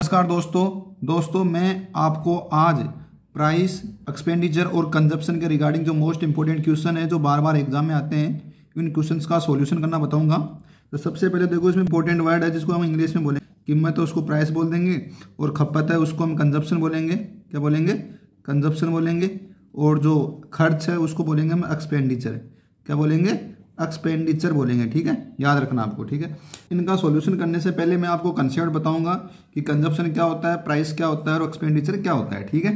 नमस्कार दोस्तों मैं आपको आज प्राइस, एक्सपेंडिचर और कंजप्शन के रिगार्डिंग जो मोस्ट इंपोर्टेंट क्वेश्चन है जो बार बार एग्जाम में आते हैं, इन क्वेश्चंस का सॉल्यूशन करना बताऊंगा। तो सबसे पहले देखो, इसमें इंपॉर्टेंट वर्ड है जिसको हम इंग्लिश में बोलेंगे कीमत है, उसको प्राइस बोल देंगे, और खपत है उसको हम कंजप्शन बोलेंगे। क्या बोलेंगे? कंजप्शन बोलेंगे। और जो खर्च है उसको बोलेंगे हम एक्सपेंडिचर। क्या बोलेंगे? एक्सपेंडिचर बोलेंगे। ठीक है, याद रखना आपको। ठीक है, इनका सॉल्यूशन करने से पहले मैं आपको कंसेप्ट बताऊंगा कि कंजप्शन क्या होता है, प्राइस क्या होता है और एक्सपेंडिचर क्या होता है। ठीक है,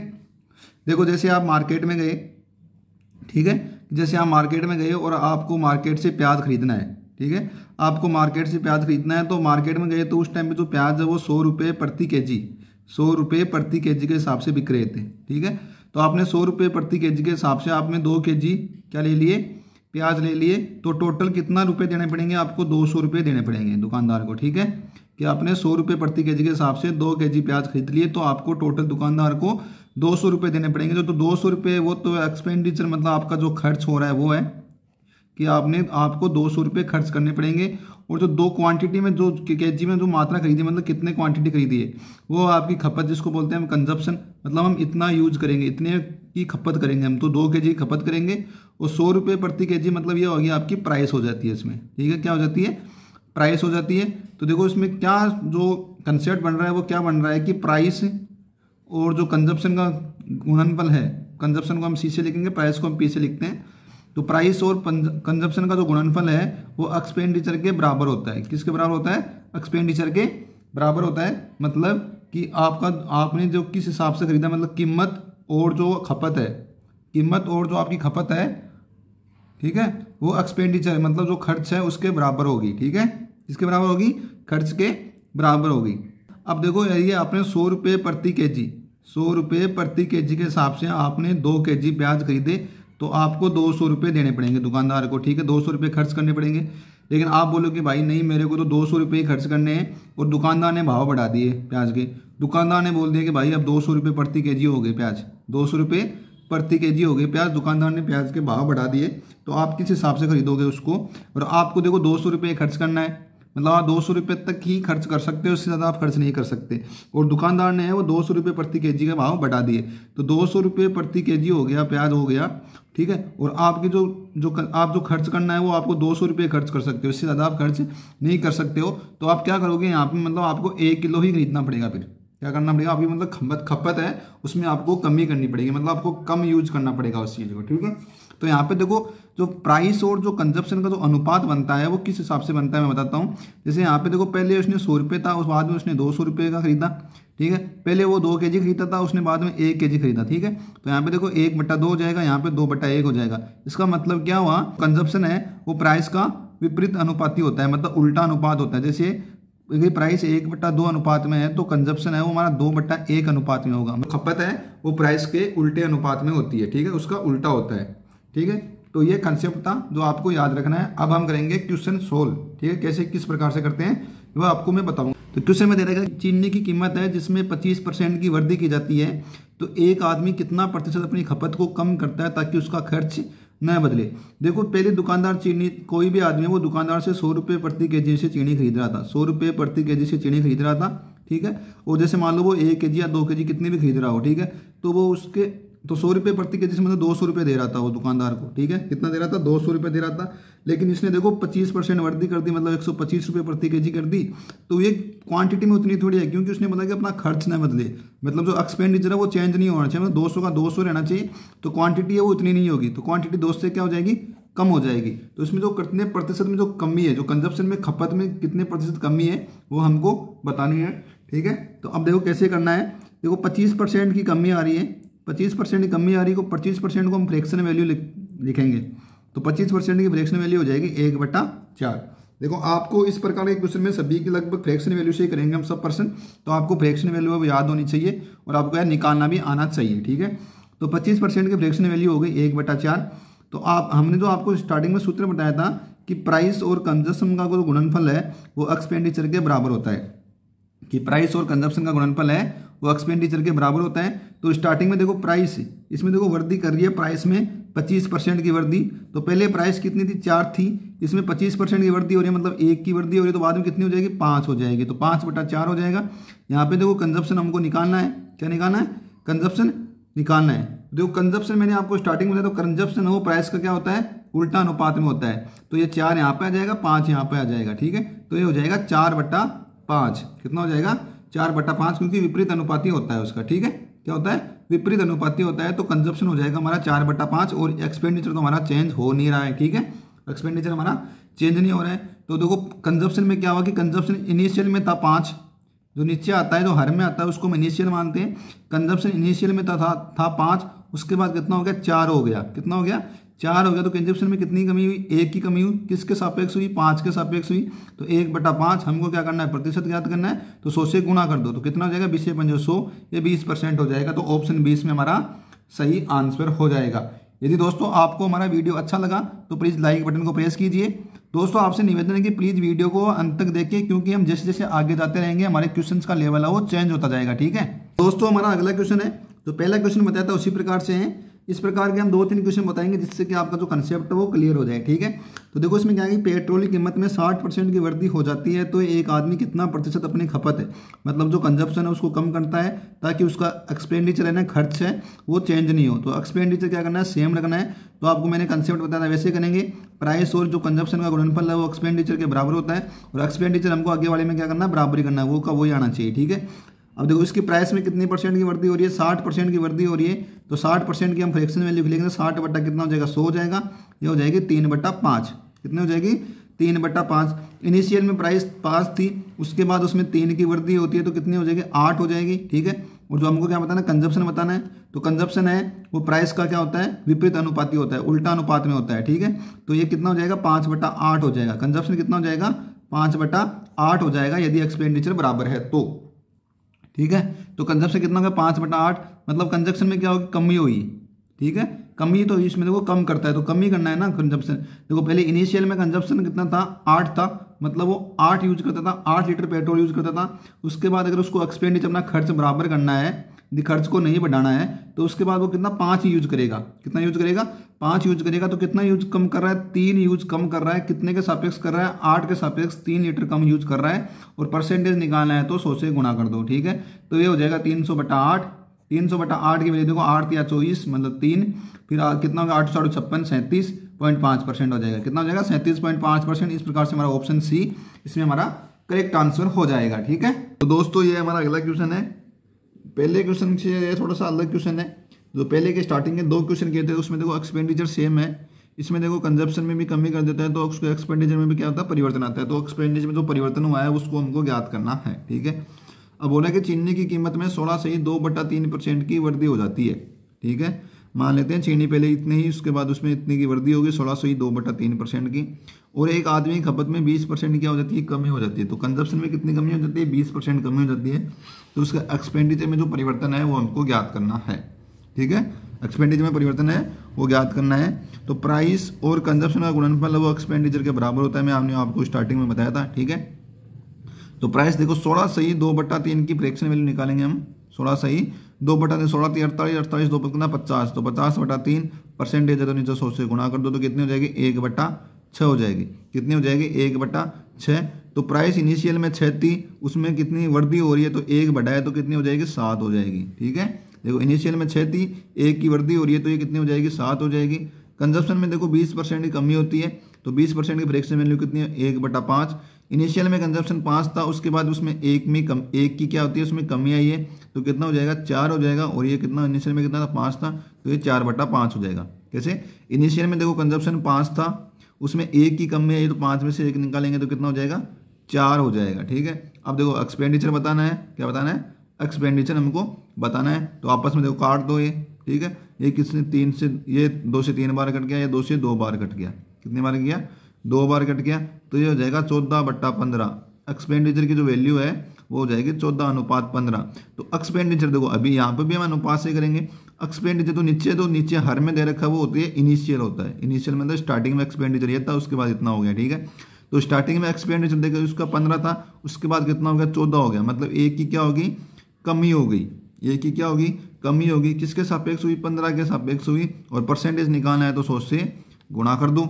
देखो जैसे आप मार्केट में गए, ठीक है, जैसे आप मार्केट में गए और आपको मार्केट से प्याज खरीदना है। ठीक है, आपको मार्केट से प्याज खरीदना है, तो मार्केट में गए तो उस टाइम पे जो प्याज है वो 100 रुपये प्रति केजी, 100 रुपये प्रति केजी के हिसाब से बिक रहे थे। ठीक है, तो आपने 100 रुपये प्रति केजी के हिसाब से आपने 2 केजी क्या ले लिए, प्याज ले लिए, तो टोटल कितना रुपए देने पड़ेंगे आपको? 200 रुपये देने पड़ेंगे दुकानदार को। ठीक है, कि आपने 100 रुपये प्रति केजी के हिसाब से 2 केजी प्याज खरीद लिए, तो आपको टोटल दुकानदार को 200 रुपये देने पड़ेंगे। जो तो 200 रुपये वो तो एक्सपेंडिचर, मतलब आपका जो खर्च हो रहा है वो है कि आपको 200 रुपये खर्च करने पड़ेंगे। और जो 2 क्वांटिटी में जो केजी में जो मात्रा खरीदी, मतलब कितने क्वांटिटी खरीदी है, वो आपकी खपत, जिसको बोलते हैं हम कंजप्शन। मतलब हम इतना यूज करेंगे, इतने की खपत करेंगे हम, तो 2 केजी खपत करेंगे। और 100 रुपये प्रति केजी मतलब ये होगी आपकी प्राइस हो जाती है इसमें। ठीक है, क्या हो जाती है? प्राइस हो जाती है। तो देखो इसमें क्या जो कंसेप्ट बन रहा है वो क्या बन रहा है कि प्राइस और जो कंजप्शन का गुणनफल है, कंजप्शन को हम सी से लिखेंगे, प्राइस को हम पी से लिखते हैं। तो प्राइस और कंजप्शन का जो गुणनफल है वो एक्सपेंडिचर के बराबर होता है। किसके बराबर होता है? एक्सपेंडिचर के बराबर होता है। मतलब कि आपने जो किस हिसाब से खरीदा, मतलब कीमत और जो खपत है, कीमत और जो आपकी खपत है, ठीक है, वो एक्सपेंडिचर मतलब जो खर्च है उसके बराबर होगी। ठीक है, किसके बराबर होगी? खर्च के बराबर होगी। अब देखो ये आपने 100 रुपये प्रति केजी, 100 रुपये प्रति केजी के हिसाब से आपने 2 केजी प्याज खरीदे, तो आपको 200 रुपये देने पड़ेंगे दुकानदार को। ठीक है, 200 रुपये खर्च करने पड़ेंगे। लेकिन आप बोलो कि भाई नहीं, मेरे को तो 200 रुपये ही खर्च करने हैं, और दुकानदार ने भाव बढ़ा दिए प्याज के। दुकानदार ने बोल दिया कि भाई अब 200 रुपये प्रति केजी हो गए प्याज, 200 रुपये प्रति केजी हो गए प्याज। दुकानदार ने प्याज के भाव बढ़ा दिए, तो आप किस हिसाब से खरीदोगे उसको? और आपको देखो 200 रुपये खर्च करना है, मतलब आप 200 रुपये तक ही खर्च कर सकते हो, उससे ज़्यादा आप खर्च नहीं कर सकते। और दुकानदार ने वो 200 रुपये प्रति केजी का भाव बढ़ा दिए, तो 200 रुपये प्रति केजी हो गया, प्याज हो गया। ठीक है, और आपकी आप जो खर्च करना है वो आपको 200 रुपये खर्च कर सकते हो, इससे ज़्यादा आप खर्च नहीं कर सकते हो। तो आप क्या करोगे यहाँ पे, मतलब आपको 1 किलो ही खरीदना पड़ेगा। फिर क्या करना पड़ेगा? आपकी मतलब खपत है उसमें आपको कमी करनी पड़ेगी, मतलब आपको कम यूज करना पड़ेगा उस चीज़ को। ठीक है, तो यहाँ पे देखो जो प्राइस और जो कंजप्शन का जो अनुपात बनता है वो किस हिसाब से बनता है मैं बताता हूँ। जैसे यहाँ पे देखो, पहले उसने 100 रुपये था, उस बाद में उसने 200 रुपये का खरीदा। ठीक है, पहले वो 2 केजी खरीदा था, उसने बाद में 1 केजी खरीदा। ठीक है, तो यहाँ पे देखो 1/2 हो जाएगा, यहाँ पे 2/1 हो जाएगा। इसका मतलब क्या हुआ? कंजप्शन है वो प्राइस का विपरीत अनुपाती होता है, मतलब उल्टा अनुपात होता है। जैसे प्राइस 1/2 अनुपात में है, तो कंजप्शन है वो हमारा 2/1 अनुपात में होगा। खपत है वो प्राइस के उल्टे अनुपात में होती है। ठीक है, उसका उल्टा होता है। ठीक है, तो ये कंसेप्ट था जो आपको याद रखना है। अब हम करेंगे क्वेश्चन सोल्व। ठीक है, कैसे किस प्रकार से करते हैं वो आपको मैं बताऊंगा। तो क्वेश्चन में दे रखा है चीनी की कीमत है जिसमें 25% की वृद्धि की जाती है, तो एक आदमी कितना प्रतिशत अपनी खपत को कम करता है ताकि उसका खर्च न बदले। देखो पहले दुकानदार चीनी, कोई भी आदमी है वो दुकानदार से 100 रुपये प्रति केजी से चीनी खरीद रहा था, 100 रुपये प्रति केजी से चीनी खरीद रहा था। ठीक है, और जैसे मान लो वो 1 केजी या 2 केजी कितनी भी खरीद रहा हो, ठीक है, तो वो उसके 100 रुपये प्रति केजी से मतलब 200 रुपये दे रहा था वो दुकानदार को। ठीक है, कितना दे रहा था? 200 रुपये दे रहा था। लेकिन इसने देखो 25% वृद्धि कर दी, मतलब 125 रुपये प्रति केजी कर दी। तो ये क्वांटिटी में उतनी थोड़ी है, क्योंकि उसने बोला कि अपना खर्च न बदले, मतलब जो एक्सपेंडिचर है वो चेंज नहीं होना चाहिए, मतलब 200 का 200 रहना चाहिए। तो क्वांटिटी है वो उतनी नहीं होगी, तो क्वांटिटी 200 से क्या हो जाएगी? कम हो जाएगी। तो इसमें जो कितने प्रतिशत में जो कमी है, जो कंजप्शन में, खपत में कितने प्रतिशत कमी है वो हमको बतानी है। ठीक है, तो अब देखो कैसे करना है। देखो 25% की कमी आ रही है, 25% की कमी आ रही है, 25% को हम फ्रैक्शन वैल्यू लिखेंगे, तो 25% की फ्रैक्शन वैल्यू हो जाएगी 1/4। देखो आपको इस प्रकार के क्वेश्चन में सभी की लगभग फ्रैक्शन वैल्यू से ही करेंगे हम सब पर्सन, तो आपको फ्रैक्शन वैल्यू अब याद होनी चाहिए और आपको यार निकालना भी आना चाहिए। ठीक है, तो 25% की फ्रैक्शन वैल्यू हो गई 1/4। तो हमने जो आपको स्टार्टिंग में सूत्र बताया था कि प्राइस और कंजप्शन का जो गुणनफल है वो एक्सपेंडिचर के बराबर होता है, कि प्राइस और कंजप्शन का गुणनफल है वो एक्सपेंडिचर के बराबर होता है। तो स्टार्टिंग में देखो प्राइस, इसमें देखो वृद्धि कर रही है प्राइस में 25% की वृद्धि। तो पहले प्राइस कितनी थी, 4 थी, इसमें 25% की वृद्धि हो रही है, मतलब 1 की वृद्धि हो रही है, तो बाद में कितनी हो जाएगी, 5 हो जाएगी। तो 5/4 हो जाएगा। यहाँ पे देखो कंजप्शन हमको निकालना है, क्या निकालना है, कंजप्शन निकालना है। देखो कंजप्शन मैंने आपको स्टार्टिंग में बताया, तो कंजप्शन वो प्राइस का क्या होता है, उल्टा अनुपात में होता है। तो ये 4 यहाँ पे आ जाएगा, 5 यहाँ पे आ जाएगा, ठीक है। तो ये हो जाएगा 4/5। कितना हो जाएगा, 4/5, क्योंकि विपरीत अनुपाती होता है उसका, ठीक है। क्या होता है, विपरीत अनुपाती होता है। तो कंजप्शन हो जाएगा हमारा 4/5, और एक्सपेंडिचर तो हमारा चेंज हो नहीं रहा है, ठीक है। एक्सपेंडिचर हमारा चेंज नहीं हो रहा है। तो देखो कंजप्शन में क्या हुआ कि कंजप्शन इनिशियल में था 5, जो नीचे आता है, जो हर में आता है, उसको हम इनिशियल मानते हैं। कंजप्शन इनिशियल में था 5, उसके बाद कितना हो गया, 4 हो गया। कितना हो गया, 4 हो गया। तो कंजप्शन में कितनी कमी हुई, 1 की कमी हुई। किसके सापेक्ष हुई, 5 के सापेक्ष हुई। तो 1/5 हमको क्या करना है, प्रतिशत ज्ञात करना है। तो 100 से गुणा कर दो, तो कितना हो जाएगा, 20 पंजे 100, ये 20% हो जाएगा। तो ऑप्शन 20 में हमारा सही आंसर हो जाएगा। यदि दोस्तों आपको हमारा वीडियो अच्छा लगा तो प्लीज़ लाइक बटन को प्रेस कीजिए। दोस्तों आपसे निवेदन है कि प्लीज़ वीडियो को अंत तक देखिए, क्योंकि हम जैसे जैसे आगे जाते रहेंगे हमारे क्वेश्चंस का लेवल है वो चेंज होता जाएगा, ठीक है। दोस्तों हमारा अगला क्वेश्चन है, तो पहला क्वेश्चन बताया था उसी प्रकार से है। इस प्रकार के हम 2-3 क्वेश्चन बताएंगे जिससे कि आपका जो कंसेप्ट है वो क्लियर हो जाए, ठीक है। तो देखो इसमें क्या है कि पेट्रोल की कीमत में 60% की वृद्धि हो जाती है, तो एक आदमी कितना प्रतिशत अपनी खपत है, मतलब जो कंजप्शन है उसको कम करता है, ताकि उसका एक्सपेंडिचर है ना, खर्च है वो चेंज नहीं हो। तो एक्सपेंडिचर क्या करना है, सेम रखना है। तो आपको मैंने कंसेप्ट बताया था, वैसे करेंगे। प्राइस और जो कंजप्शन का गुणनफल है वो एक्सपेंडिचर के बराबर होता है, और एक्सपेंडिचर हमको आगे वाले में क्या करना है, बराबरी करना है, वो का वही आना चाहिए, ठीक है। अब देखो इसकी प्राइस में कितनी परसेंट की वृद्धि हो रही है, 60% की वृद्धि हो रही है। तो 60% की हम फ्रैक्शन वैल्यू लिख लेंगे, 60 बटा कितना हो जाएगा, 100 हो जाएगा। ये हो जाएगी 3/5। कितनी हो जाएगी, 3/5। इनिशियल में प्राइस 5 थी, उसके बाद उसमें 3 की वृद्धि होती है, तो कितनी हो जाएगी, 8 हो जाएगी, ठीक है। और जो हमको क्या बताना है, कंजप्शन बताना है। तो कंजप्शन है वो प्राइस का क्या होता है, विपरीत अनुपाती होता है, उल्टा अनुपात में होता है, ठीक है। तो ये कितना हो जाएगा, 5/8 हो जाएगा। कंजप्शन कितना हो जाएगा, 5/8 हो जाएगा, यदि एक्सपेंडिचर बराबर है तो, ठीक है। तो कंजप्शन कितना होगा, 5/8, मतलब कंजप्शन में क्या होगी, कमी हुई, ठीक है। कमी तो इसमें देखो कम करता है, तो कमी करना है ना कंजप्शन। देखो पहले इनिशियल में कंजप्शन कितना था, 8 था, मतलब वो 8 यूज करता था, 8 लीटर पेट्रोल यूज करता था। उसके बाद अगर उसको एक्सपेंडिचर अपना खर्च बराबर करना है, यदि खर्च को नहीं बढ़ाना है, तो उसके बाद वो कितना 5 यूज करेगा। कितना यूज करेगा, 5 यूज करेगा। तो कितना यूज कम कर रहा है, 3 यूज कम कर रहा है। कितने के सापेक्ष कर रहा है, 8 के सापेक्ष 3 लीटर कम यूज कर रहा है। और परसेंटेज निकालना है तो 100 से गुणा कर दो, ठीक है। तो ये हो जाएगा 300/8। 300/8 की वैल्यू देखो, 8 या 24 मतलब 3, फिर कितना होगा, 8 8 56, 37.5% हो जाएगा। कितना हो जाएगा, 37.5%। इस प्रकार से हमारा ऑप्शन सी इसमें हमारा करेक्ट आंसर हो जाएगा, ठीक है। तो दोस्तों ये हमारा अगला क्वेश्चन है। पहले क्वेश्चन से ये थोड़ा सा अलग क्वेश्चन है। जो पहले के स्टार्टिंग के 2 क्वेश्चन किए थे उसमें देखो एक्सपेंडिचर सेम है, इसमें देखो कंजप्शन में भी कमी कर देता है, तो उसको एक्सपेंडिचर में भी क्या होता है, परिवर्तन आता है। तो एक्सपेंडिचर में जो परिवर्तन हुआ है उसको हमको ज्ञात करना है, ठीक है। अब बोला कि चीनी की कीमत में 16.2/3% की वृद्धि हो जाती है, ठीक है। मान लेते हैं चीनी पहले इतने ही, उसके बाद उसमें इतने की वृद्धि होगी 16.2/3% की, और एक आदमी की खपत में 20% क्या हो जाती है, कमी हो जाती है। तो कंजप्शन में कितनी कमी हो जाती है, 20% कमी हो जाती है। तो उसका एक्सपेंडिचर में जो परिवर्तन है वो हमको ज्ञात करना है, ठीक है। एक्सपेंडिचर में परिवर्तन है वो ज्ञात करना है। तो प्राइस और कंजप्शन का गुणनफल वो एक्सपेंडिचर के बराबर होता है, मैं आपने आपको स्टार्टिंग में बताया था, ठीक है। तो प्राइस देखो 16/2/3 की फ्रैक्शन वैल्यू निकालेंगे हम। 16/2/3, 16 48, 48 2 कितना 50, तो 50/3 परसेंटेज है, तो नीचे 100 से गुणा कर दो, तो कितनी हो जाएगी, 1/6 हो जाएगी। कितनी हो जाएगी, 1/6। तो प्राइस इनिशियल में 6 थी, उसमें कितनी वृद्धि हो रही है, तो 1 बढ़ाए तो कितनी हो जाएगी, 7 हो जाएगी, ठीक है। देखो इनिशियल में 6 थी, 1 की वृद्धि हो रही है, तो ये कितनी हो जाएगी, 7 हो जाएगी। कंजप्शन में देखो 20% की कमी होती है, तो 20% की फ्रैक्शन वैल्यू कितनी है, 1/5। इनिशियल में कंजप्शन 5 था, उसके बाद उसमें 1 की क्या होती है, उसमें कमी आई है, तो कितना हो जाएगा, 4 हो जाएगा। और ये कितना इनिशियल में कितना था, 5 था, तो ये 4/5 हो जाएगा। कैसे, इनिशियल में देखो कंजप्शन 5 था, उसमें 1 की कमी आई, तो 5 में से 1 निकालेंगे तो कितना हो जाएगा, 4 हो जाएगा, ठीक है। अब देखो एक्सपेंडिचर बताना है, क्या बताना है, एक्सपेंडिचर हमको बताना है। तो आपस में देखो काट दो ये, ठीक है। ये किसने 3 से, ये 2 से 3 बार कट गया, या 2 से 2 बार कट गया, कितनी बार गया, 2 बार कट गया। तो ये हो जाएगा 14/15। एक्सपेंडिचर की जो वैल्यू है वो हो जाएगी 14:15। तो एक्सपेंडिचर देखो अभी यहाँ पे भी हम अनुपात से करेंगे। एक्सपेंडिचर तो नीचे हर में दे रखा है, वो होती है इनिशियल होता है। इनिशियल मतलब स्टार्टिंग में एक्सपेंडिचर ये था, उसके बाद इतना हो गया, ठीक है। तो स्टार्टिंग में एक्सपेंडिचर देखो उसका 15 था, उसके बाद कितना हो गया, 14 हो गया। मतलब 1 की क्या होगी, कमी हो गई। 1 की क्या होगी, कमी होगी, किसके सापेक्ष हुई, 15 के सापेक्ष हुई, और परसेंटेज निकालना है तो 100 से गुणा कर दो।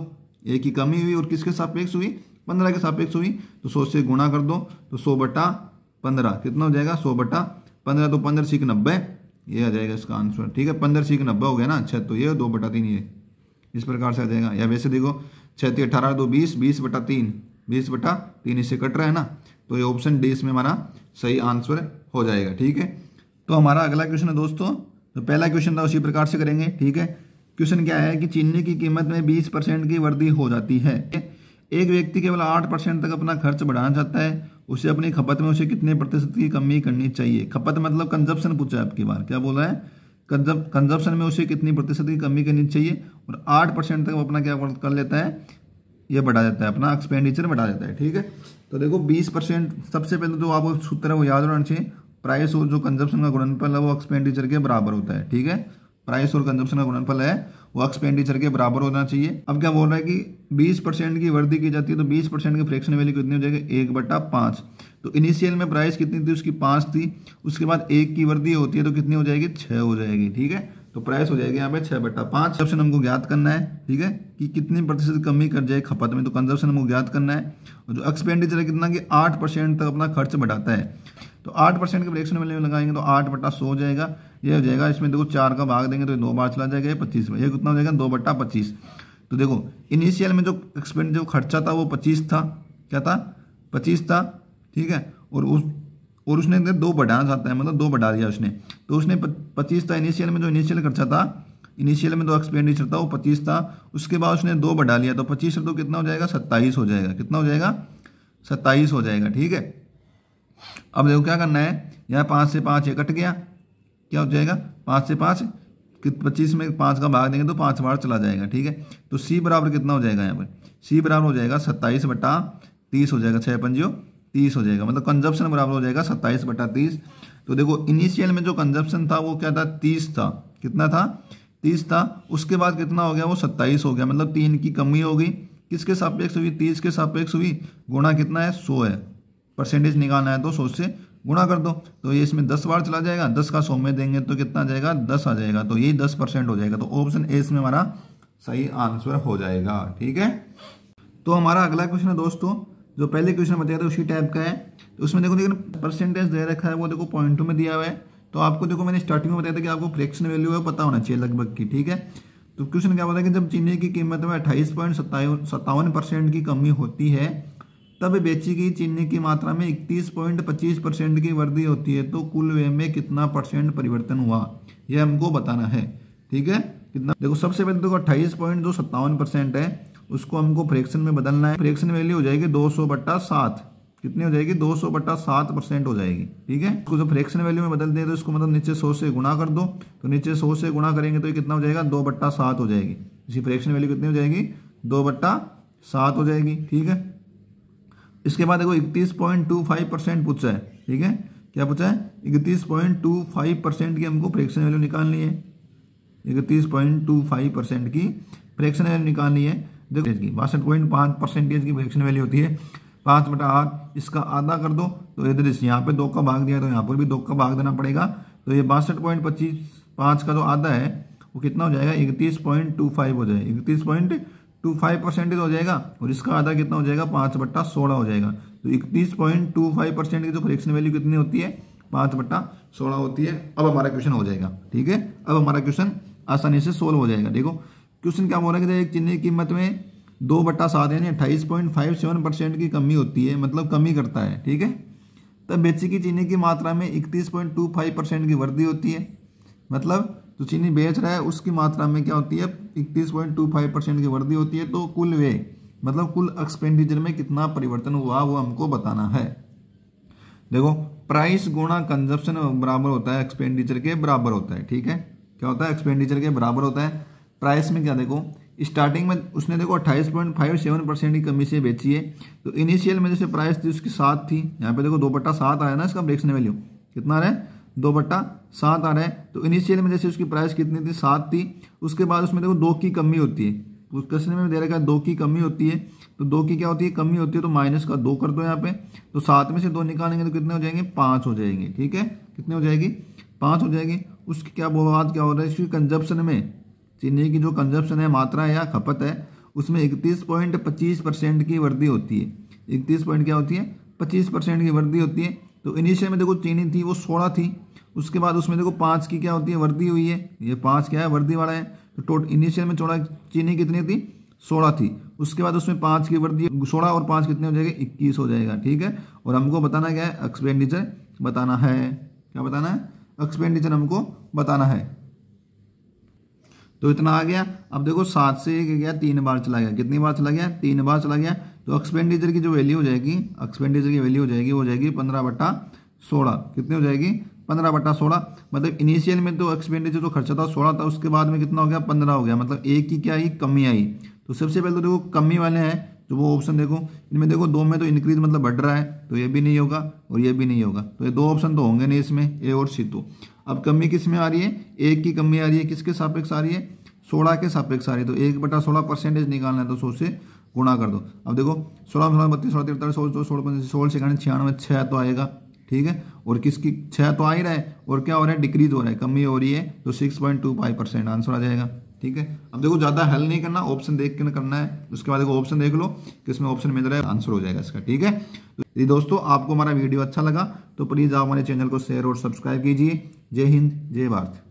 एक की कमी हुई और किसके सापेक्ष हुई, 15 के सापेक्ष हुई, तो 100 से गुणा कर दो, तो 100/15 कितना हो जाएगा, 100/15, तो 15 सीख 90, ये आ जाएगा इसका आंसर। ठीक है, 15 सीख 90 हो गया ना। अच्छा, तो ये 2/3 ये इस प्रकार से आ जाएगा। या वैसे देखो 6 × 18 2 20, 20/3, 20/3 इससे कट रहा है ना, तो ये ऑप्शन डी इसमें हमारा सही आंसर हो जाएगा। ठीक है, तो हमारा अगला क्वेश्चन है दोस्तों, तो पहला क्वेश्चन था उसी प्रकार से करेंगे। ठीक है, क्वेश्चन क्या है कि चीनी की कीमत में 20% की वृद्धि हो जाती है। एक व्यक्ति केवल 8% तक अपना खर्च बढ़ाना चाहता है, उसे अपनी खपत में उसे कितने प्रतिशत की कमी करनी चाहिए। खपत मतलब कंजप्शन पूछा है आपकी बार, क्या बोला है, कंजप्शन में उसे कितनी प्रतिशत की कमी करनी चाहिए, और 8% तक वो अपना क्या कर लेता है, ये बढ़ा देता है, अपना एक्सपेंडिचर बढ़ा देता है। ठीक है, तो देखो 20%, सबसे पहले तो आपको सूत्र है वो याद रहना चाहिए, प्राइस और जो कंजप्शन का गुणनफल है वो एक्सपेंडिचर के बराबर होता है। ठीक है, प्राइस और कंजप्शन का गुणनफल है वो एक्सपेंडिचर के बराबर होना चाहिए। अब क्या बोल रहा है कि 20% की वृद्धि की जाती है, तो 20% की फ्रैक्शन वैल्यू कितनी हो जाएगी, 1/5। तो इनिशियल में प्राइस कितनी थी, उसकी 5 थी, उसके बाद 1 की वृद्धि होती है तो कितनी हो जाएगी, 6 हो जाएगी। ठीक है, तो प्राइस हो जाएगी यहाँ पे 6/5। ऑप्शन हमको ज्ञात करना है। ठीक है, कि कितनी प्रतिशत कमी कर जाए खपत में, तो कंजप्शन हमको ज्ञात करना है। और जो एक्सपेंडिचर है कितना, कि 8% तक अपना खर्च बढ़ाता है, तो 8% के फ्रैक्शन वैल्यू लगाएंगे तो 8/100 हो जाएगा। ये हो जाएगा, इसमें देखो 4 का भाग देंगे तो 2 बार चला जाएगा, 25 में, ये कितना हो जाएगा, 2/25। तो देखो इनिशियल में जो एक्सपेंड जो खर्चा था वो 25 था, क्या था, 25 था। ठीक है, और उसने 2 बढ़ाना चाहता है, मतलब 2 बढ़ा दिया उसने, तो उसने 25 था इनिशियल में, जो इनिशियल खर्चा था, इनिशियल में जो एक्सपेंडिचर था वो 25 था, उसके बाद उसने 2 बढ़ा लिया, तो 25 से 2 कितना हो जाएगा, 27 हो जाएगा। कितना हो जाएगा, 27 हो जाएगा। ठीक है, अब देखो क्या करना है, यहाँ 5 से 5 ये कट गया, क्या हो जाएगा, 5 से 5, 25 में 5 का भाग देंगे तो 5 बार चला जाएगा। ठीक है, तो सी बराबर कितना हो जाएगा, यहाँ पर सी बराबर हो जाएगा 27/30 हो जाएगा, 6×5 30 हो जाएगा, मतलब कंजप्शन बराबर हो जाएगा 27/30। तो देखो इनिशियल में जो कंजप्शन था वो क्या था, 30 था, कितना था, 30 था, उसके बाद कितना हो गया, वो 27 हो गया, मतलब 3 की कमी हो गई, किसके सापेक्ष हुई, 30 के सापेक्ष हुई, गुणा कितना है, 100 है, परसेंटेज निकालना है तो 100 से गुणा कर दो, तो ये इसमें 10 बार चला जाएगा, 10 का 100 में देंगे तो कितना आ जाएगा, 10 आ जाएगा, तो ये 10% हो जाएगा। तो ऑप्शन ए इसमें हमारा सही आंसर हो जाएगा। ठीक है, तो हमारा अगला क्वेश्चन है दोस्तों, जो पहले क्वेश्चन बताया था उसी टाइप का है, तो उसमें देखो लेकिन परसेंटेज दे रखा है वो देखो पॉइंटों में दिया हुआ है। तो आपको देखो मैंने स्टार्टिंग में बताया था कि आपको फ्रैक्शन वैल्यू है पता होना चाहिए लगभग की। ठीक है, तो क्वेश्चन क्या बोला है कि जब चीनी की कीमत में 28.57% की कमी होती है, तब बेची गई चीनी की मात्रा में 31.25% की वृद्धि होती है, तो कुल व्यय में कितना % परिवर्तन हुआ, यह हमको बताना है। ठीक है, कितना, देखो सबसे पहले देखो 28.57% है, उसको हमको फ्रैक्शन में बदलना है। फ्रैक्शन वैल्यू हो जाएगी 200/7, कितनी हो जाएगी, 200/7% हो जाएगी। ठीक है, उसको जब फ्रैक्शन वैल्यू में बदलते हैं तो इसको मतलब नीचे 100 से गुणा कर दो, तो नीचे 100 से गुणा करेंगे तो ये कितना हो जाएगा, 2/7 हो जाएगी। इसी फ्रैक्शन वैल्यू कितनी हो जाएगी, 2/7 हो जाएगी। ठीक है, इसके बाद देखो 31.25% पूछा है। ठीक है, क्या पूछा है, 31.25% की हमको फ्रैक्शन वैल्यू निकालनी है, 31.25% की फ्रैक्शन वैल्यू निकालनी है। देखो 62.5% की फ्रैक्शन वैल्यू होती है, 5/8, इसका आधा कर दो, तो इधर यहाँ पे 2 का भाग दिया तो यहाँ पर भी 2 का भाग देना पड़ेगा, तो ये 62.25 का जो आधा है वो कितना हो जाएगा, 31.25 हो जाएगा, 31.25% हो जाएगा, और इसका आधा कितना हो जाएगा, 5/16 हो जाएगा। तो 31.25% की जो फ्रैक्शन वैल्यू कितनी होती है, 5/16 होती है। अब हमारा क्वेश्चन हो जाएगा। ठीक है, अब हमारा क्वेश्चन आसानी से सोल्व हो जाएगा। देखो क्वेश्चन क्या बोल रहा है कि एक चीनी की कीमत में 2/7 यानी 28.57% की कमी होती है, मतलब कमी करता है। ठीक है, तब बेची की चीनी की मात्रा में 31.25% की वृद्धि होती है, मतलब जो चीनी बेच रहा है उसकी मात्रा में क्या होती है, 31.25% की वृद्धि होती है, तो कुल व्यय मतलब कुल एक्सपेंडिचर में कितना परिवर्तन हुआ वो हमको बताना है। देखो प्राइस गुणा कंजप्शन बराबर होता है एक्सपेंडिचर के बराबर होता है। ठीक है, क्या होता है, एक्सपेंडिचर के बराबर होता है। प्राइस में क्या, देखो स्टार्टिंग में उसने देखो 28.57% की कमी से बेची है, तो इनिशियल में जैसे प्राइस थी उसकी 7 थी, यहाँ पे देखो 2/7 आया ना, इसका फ्रैक्शन वैल्यू कितना आ रहा है, 2/7 आ रहा है। तो इनिशियल में जैसे उसकी प्राइस कितनी थी, 7 थी, उसके बाद उसमें देखो 2 की कमी होती है, उस क्वेश्चन में दे रखा है 2 की कमी होती है, तो 2 की क्या होती है, कमी होती है, तो माइनस का 2 कर दो यहाँ पे, तो 7 में से 2 निकालेंगे तो कितने हो जाएंगे, 5 हो जाएंगे। ठीक है, कितने हो जाएगी, 5 हो जाएगी। उसकी क्या बात क्या हो रहा है, इसकी कंजप्शन में चीनी की जो कंजप्शन है, मात्रा है या खपत है, उसमें 31.25% की वृद्धि होती है। 31 पॉइंट क्या होती है, 25% की वृद्धि होती है। तो इनिशियल में देखो चीनी थी वो 16 थी, उसके बाद उसमें देखो 5 की क्या होती है, वृद्धि हुई है। ये 5 क्या है, वृद्धि वाला है। तो टोटल इनिशियल में चीनी कितनी थी, 16 थी, उसके बाद उसमें 5 की वृद्धि, 16 और 5 कितने हो जाएगा, 21 हो जाएगा। ठीक है, और हमको बताना क्या है, एक्सपेंडिचर बताना है। क्या बताना है, एक्सपेंडिचर हमको बताना है। तो इतना आ गया। अब देखो 7 से 1 गया, 3 बार चला गया, कितनी बार चला गया, 3 बार चला गया। तो एक्सपेंडिचर की जो वैल्यू हो जाएगी, एक्सपेंडिचर की वैल्यू हो जाएगी, वो हो जाएगी 15/16। कितनी हो जाएगी, 15/16। मतलब इनिशियल में तो एक्सपेंडिचर जो खर्चा था 16 था, उसके बाद में कितना हो गया, 15 हो गया। मतलब एक की क्या आई, कमी आई। तो सबसे पहले तो देखो कमी वाले हैं, तो वो ऑप्शन देखो, इनमें देखो 2 में तो इंक्रीज मतलब बढ़ रहा है, तो ये भी नहीं होगा और ये भी नहीं होगा। तो ये 2 ऑप्शन तो होंगे नहीं इसमें, ए और सी। तो अब कमी किस में आ रही है, एक की कमी आ रही है, किसके सापेक्ष आ रही है, 16 के सापेक्ष आ रही है। तो 1/16 परसेंटेज निकालना है, तो 100 से गुणा कर दो। अब देखो 16 32 16 43 16 16 16 96 6 तो आएगा। ठीक है, और किसकी 6 तो आ ही रहा है, और क्या हो रहा है, डिक्रीज हो रहा है, कमी हो रही है। तो 6.25% आंसर आ जाएगा। ठीक है, अब देखो ज़्यादा हल नहीं करना, ऑप्शन देख के करना है। उसके बाद देखो ऑप्शन देख लो, किसमें ऑप्शन मिल रहा है, आंसर हो जाएगा इसका। ठीक है, तो दोस्तों आपको हमारा वीडियो अच्छा लगा तो प्लीज़ आप हमारे चैनल को शेयर और सब्सक्राइब कीजिए। जय हिंद, जय भारत।